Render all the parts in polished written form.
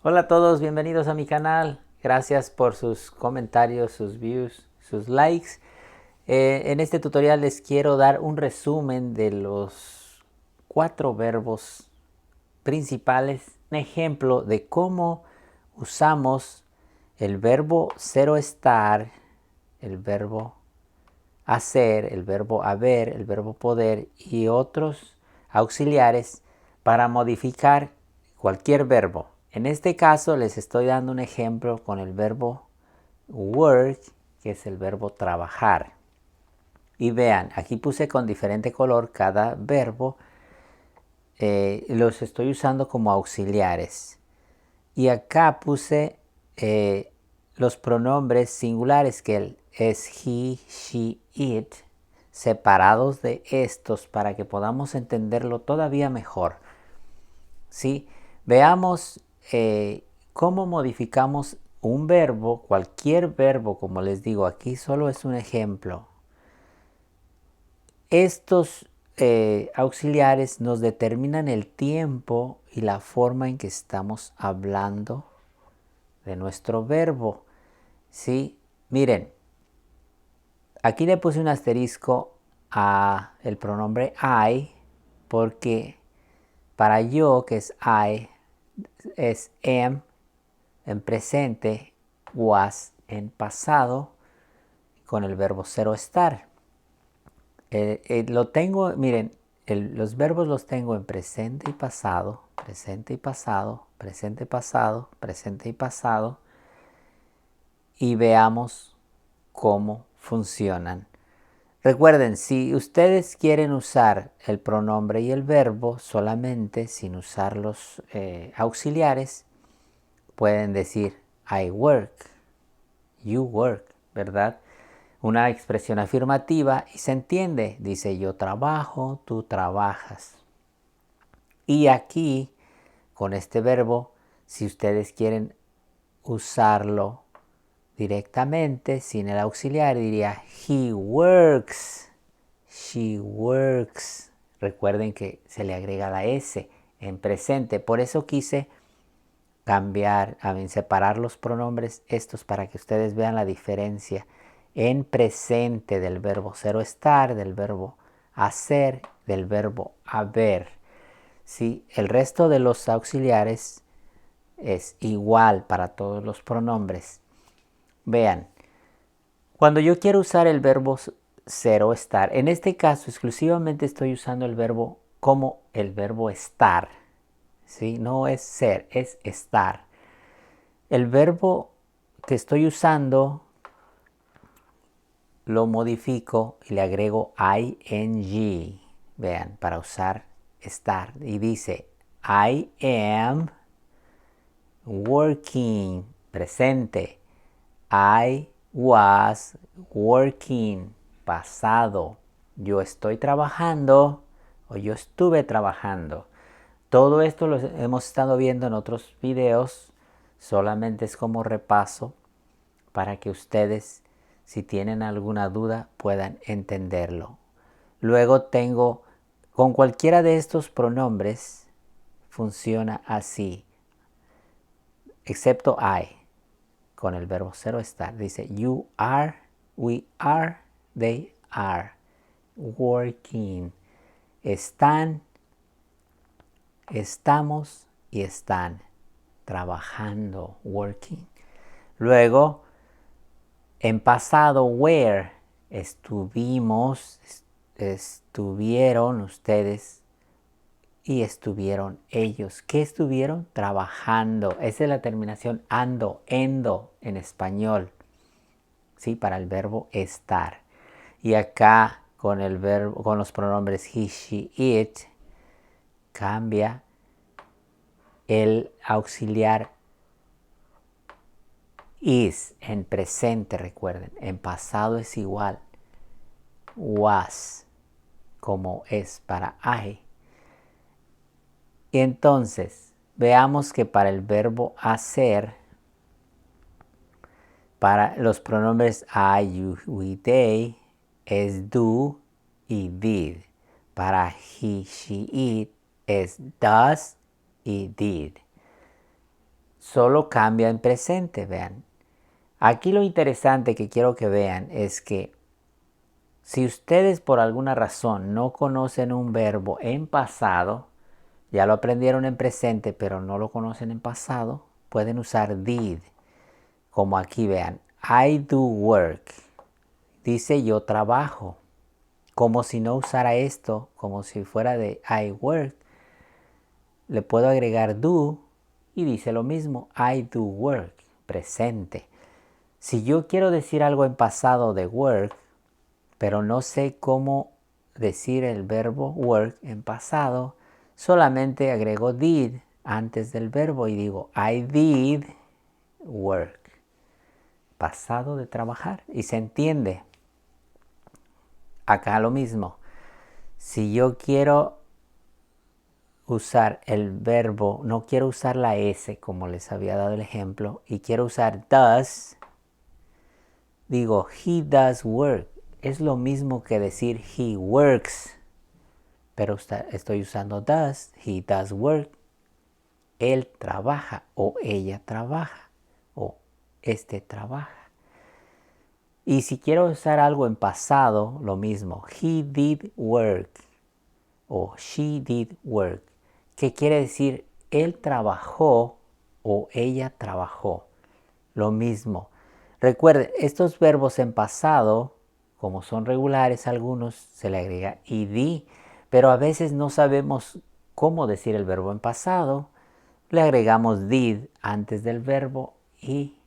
Hola a todos, bienvenidos a mi canal. Gracias por sus comentarios, sus views, sus likes. En este tutorial les quiero dar un resumen de los 4 verbos principales, un ejemplo de cómo usamos el verbo ser o estar, el verbo hacer, el verbo haber, el verbo poder y otros auxiliares para modificar cualquier verbo. En este caso les estoy dando un ejemplo con el verbo work, que es el verbo trabajar. Y vean, aquí puse con diferente color cada verbo. Los estoy usando como auxiliares. Y acá puse los pronombres singulares, que es he, she, it, separados de estos para que podamos entenderlo todavía mejor. ¿Sí? Veamos cómo modificamos un verbo, cualquier verbo, como les digo, aquí solo es un ejemplo. Estos auxiliares nos determinan el tiempo y la forma en que estamos hablando de nuestro verbo. ¿Sí? Miren, aquí le puse un asterisco a el pronombre I porque para yo, que es I, es am en presente, was en pasado, con el verbo ser o estar. Lo tengo, miren, los verbos los tengo en presente y pasado, presente y pasado, presente y pasado, presente y pasado. Y veamos cómo funcionan. Recuerden, si ustedes quieren usar el pronombre y el verbo solamente sin usar los auxiliares, pueden decir I work, you work, ¿verdad? Una expresión afirmativa y se entiende. Dice yo trabajo, tú trabajas. Y aquí, con este verbo, si ustedes quieren usarlo directamente, sin el auxiliar, diría he works, she works. Recuerden que se le agrega la S en presente. Por eso quise cambiar, separar los pronombres estos para que ustedes vean la diferencia en presente del verbo ser o estar, del verbo hacer, del verbo haber. ¿Sí? El resto de los auxiliares es igual para todos los pronombres. Vean, cuando yo quiero usar el verbo ser o estar, en este caso exclusivamente estoy usando el verbo como el verbo estar. ¿Sí? No es ser, es estar. El verbo que estoy usando lo modifico y le agrego ing. Vean, para usar estar. Y dice, I am working, presente. I was working, pasado. Yo estoy trabajando o yo estuve trabajando. Todo esto lo hemos estado viendo en otros videos. Solamente es como repaso para que ustedes, si tienen alguna duda, puedan entenderlo. Luego tengo, con cualquiera de estos pronombres, funciona así, excepto I, con el verbo ser o estar. Dice, you are, we are, they are, working. Están, estamos y están trabajando, working. Luego, en pasado, where, estuvimos, estuvieron ustedes y estuvieron ellos. ¿Qué estuvieron? Trabajando. Esa es la terminación ando, endo en español. ¿Sí? Para el verbo estar. Y acá con el verbo, con los pronombres he, she, it, cambia el auxiliar is en presente, recuerden. En pasado es igual. Was, como es para I. Y entonces, veamos que para el verbo hacer, para los pronombres I, you, we, they, es do y did. Para he, she, it, es does y did. solo cambia en presente, vean. Aquí lo interesante que quiero que vean es que si ustedes por alguna razón no conocen un verbo en pasado, ya lo aprendieron en presente, pero no lo conocen en pasado, pueden usar did. Como aquí vean, I do work. Dice yo trabajo. Como si no usara esto, como si fuera de I work, le puedo agregar do y dice lo mismo, I do work, presente. Si yo quiero decir algo en pasado de work, pero no sé cómo decir el verbo work en pasado, solamente agrego did antes del verbo y digo I did work. Pasado de trabajar. Y se entiende. Acá lo mismo. Si yo quiero usar el verbo, no quiero usar la S como les había dado el ejemplo, y quiero usar does, digo he does work. Es lo mismo que decir he works, pero estoy usando does, he does work. Él trabaja o ella trabaja o este trabaja. Y si quiero usar algo en pasado, lo mismo, he did work o she did work, que quiere decir él trabajó o ella trabajó. Lo mismo. Recuerden, estos verbos en pasado, como son regulares algunos, se le agrega ed, pero a veces no sabemos cómo decir el verbo en pasado. Le agregamos did antes del verbo y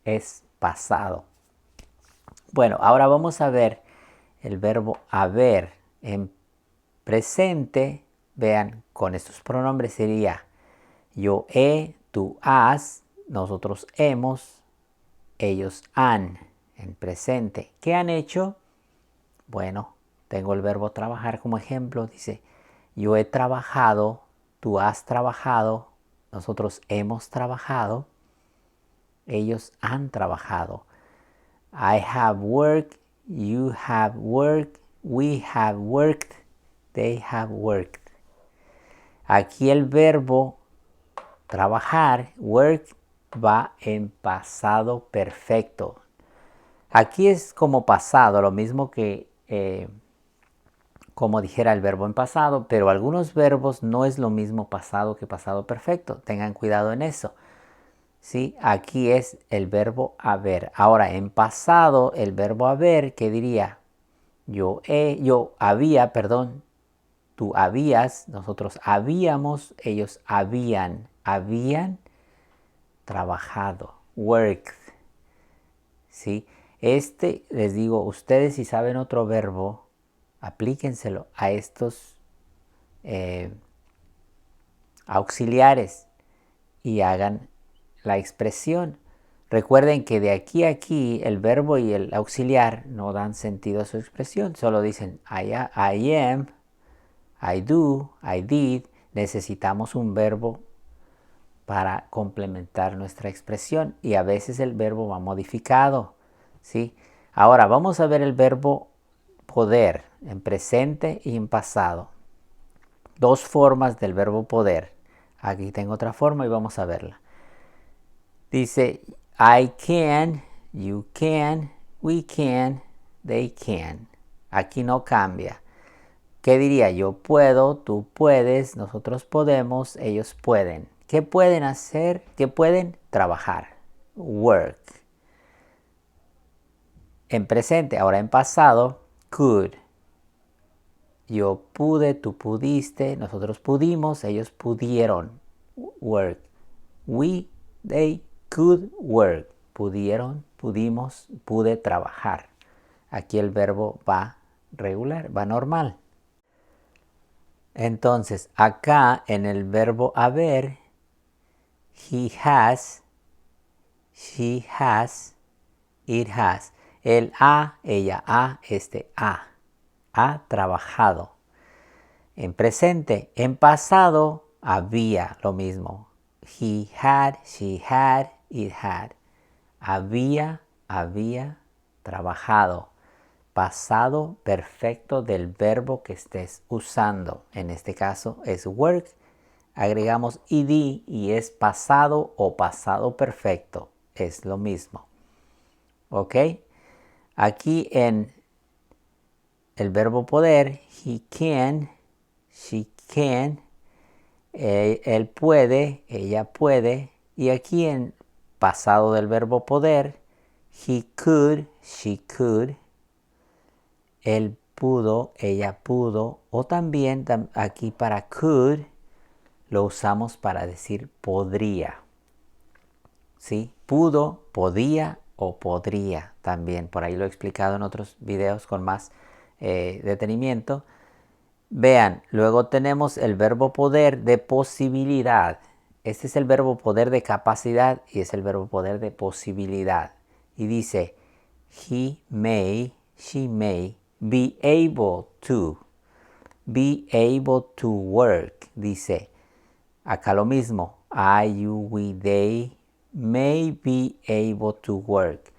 es pasado. Bueno, ahora vamos a ver el verbo haber en presente. Vean, con estos pronombres sería yo he, tú has, nosotros hemos, ellos han, en presente. ¿Qué han hecho? Bueno, tengo el verbo trabajar como ejemplo. Dice, yo he trabajado, tú has trabajado, nosotros hemos trabajado, ellos han trabajado. I have worked, you have worked, we have worked, they have worked. Aquí el verbo trabajar, work, va en pasado perfecto. Aquí es como pasado, lo mismo que como dijera el verbo en pasado, pero algunos verbos no es lo mismo pasado que pasado perfecto. Tengan cuidado en eso. ¿Sí? Aquí es el verbo haber. Ahora, en pasado, el verbo haber, ¿qué diría? Yo había, perdón, tú habías, nosotros habíamos, ellos habían trabajado, worked. ¿Sí? Les digo, ustedes si saben otro verbo, aplíquenselo a estos auxiliares y hagan la expresión. Recuerden que de aquí a aquí el verbo y el auxiliar no dan sentido a su expresión. Solo dicen I am, I do, I did. Necesitamos un verbo para complementar nuestra expresión y a veces el verbo va modificado. ¿Sí? Ahora vamos a ver el verbo poder en presente y en pasado. Dos formas del verbo poder. Aquí tengo otra forma y vamos a verla. Dice I can, you can, we can, they can. Aquí no cambia. ¿Qué diría? Yo puedo, tú puedes, nosotros podemos, ellos pueden. ¿Qué pueden hacer? ¿Qué pueden? Trabajar. Work. En presente, ahora en pasado, could. Yo pude, tú pudiste, nosotros pudimos, ellos pudieron. Work. They could work. Pudieron, pudimos, pude trabajar. Aquí el verbo va regular, va normal. Entonces, acá en el verbo haber, he has, she has, it has. El ella ha, ha trabajado. En presente, en pasado, había lo mismo. He had, she had, it had. Había trabajado. Pasado perfecto del verbo que estés usando. En este caso es work. agregamos ed y es pasado o pasado perfecto. Es lo mismo. ¿Ok? Aquí en el verbo poder, he can, she can, él puede, ella puede. Y aquí en pasado del verbo poder, he could, she could, él pudo, ella pudo. O también aquí para could lo usamos para decir podría. ¿Sí? Pudo, podía o podría también. Por ahí lo he explicado en otros videos con más detenimiento. Vean, luego tenemos el verbo poder de posibilidad. Este es el verbo poder de capacidad y es el verbo poder de posibilidad. Y dice, he may, she may be able to. Be able to work. Dice, acá lo mismo. I, you, we, they may be able to work.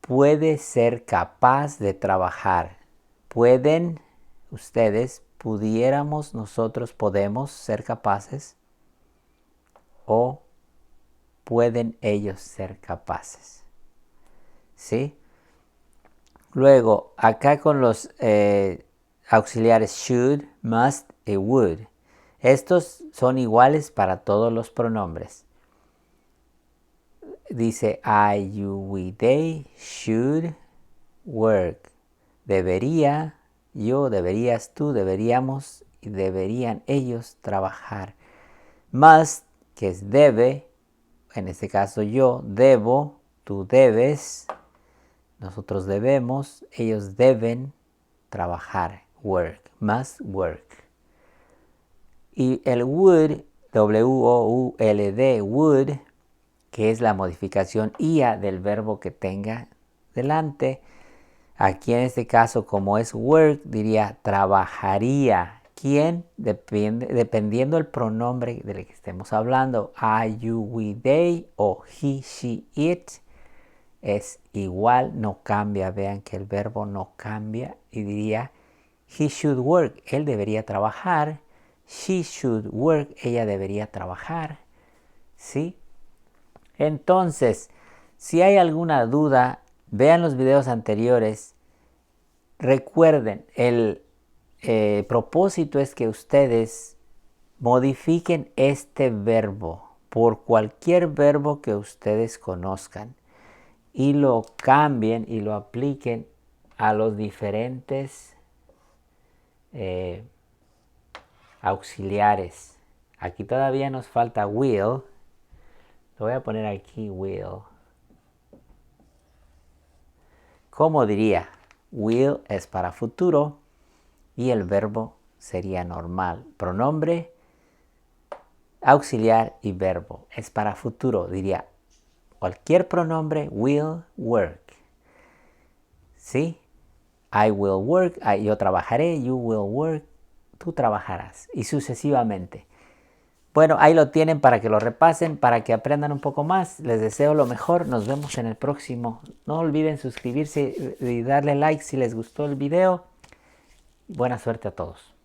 Puede ser capaz de trabajar. Pueden, ustedes, pudiéramos, nosotros podemos ser capaces o pueden ellos ser capaces. ¿Sí? Luego, acá con los auxiliares should, must y would. Estos son iguales para todos los pronombres. Dice I, you, we, they should work. Debería, yo, deberías tú, deberíamos y deberían ellos trabajar. Must, que es debe, en este caso yo debo, tú debes, nosotros debemos, ellos deben trabajar. Work, must work. Y el would, W-O-U-L-D, would, que es la modificación ia del verbo que tenga delante. Aquí en este caso, como es work, diría trabajaría. ¿Quién? Dependiendo del pronombre del que estemos hablando. I, you, we, they o he, she, it. Es igual, no cambia. Vean que el verbo no cambia. Y diría he should work. Él debería trabajar. She should work. Ella debería trabajar. ¿Sí? Entonces, si hay alguna duda, vean los videos anteriores. Recuerden, el propósito es que ustedes modifiquen este verbo por cualquier verbo que ustedes conozcan y lo cambien y lo apliquen a los diferentes auxiliares. Aquí todavía nos falta will. Lo voy a poner aquí will. ¿Cómo diría? Will es para futuro y el verbo sería normal. Pronombre, auxiliar y verbo. Es para futuro, diría. Cualquier pronombre will work. ¿Sí? I will work, yo trabajaré, you will work, tú trabajarás. Y sucesivamente. Bueno, ahí lo tienen para que lo repasen, para que aprendan un poco más. Les deseo lo mejor. Nos vemos en el próximo. No olviden suscribirse y darle like si les gustó el video. Buena suerte a todos.